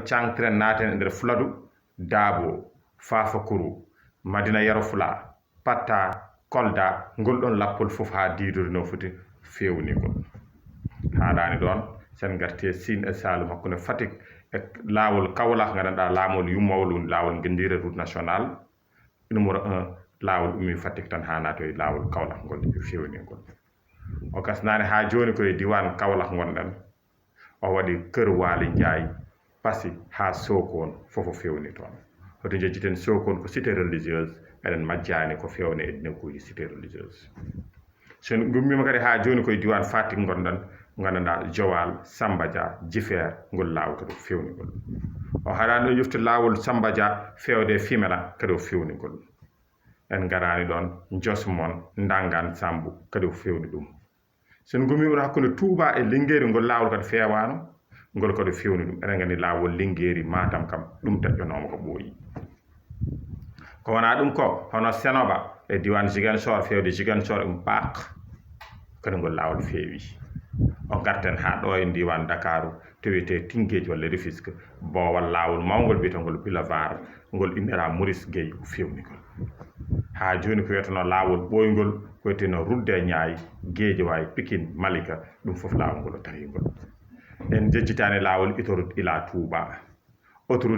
cankren naten e nder fuladu daabo fafakuru madina yaro fula patta kolda ngol ɗon lappol fof ha diidori no foti fewnigol haɗani ɗon sen garti Sine e Saloum hakkunde Fatick e laawol Kaolack gandanɗa laamol yummowol laawol gendire route nationale numéro 1 laawol ummi Fatick tan ha nato e laawol Kaolack ngol fewnigol o gasnani ha joni koye diwan Kaolack gonɗen o waɗi Kër Waali Ndiaye Passy ha Sokone fofo fewni toon hoto jejjiten Sokone ko cité religieuse eɗen majjani ko fewne e nokkuji cité religieuse so gummima kadi ha joni koye diwan Fatick gonɗen gandanɗa Joal Samba Dia Jifeer ngol laawol kadi fewnigol o haɗani ɗo yofti laawol Samba Dia fewde Fimela kadi o fewnigol en garani ɗon Josmon Ndangan Sambu kadi o fewni ɗum sen gummima hakkude Touba e Linguéri ngol laawol kadi fewano ngol kadi fewni ɗum eɗen gandi laawol Linguéri Matam kam ɗum taƴƴonoma ko ɓooyi ko wona ɗum ko hono Senoba e diwan Ziguinchor fewde Ziguinchor Bak kadi ngol laawol feewi o garten ha ɗo e diwan Dakaru to wiyete Tingueji walla Rufisque boowal laawol mawgol wiyetengol boulevard ngol immira Maurice Gueye o fewnigol ha joni ko wiyeteno laawol ɓoygol ko wiyeteno Rudde Ñaay Guédiawaye Pikine Malika ɗum fof laawol ngol o tarigol en jejjitani laawol autoroute ila Touba autoroute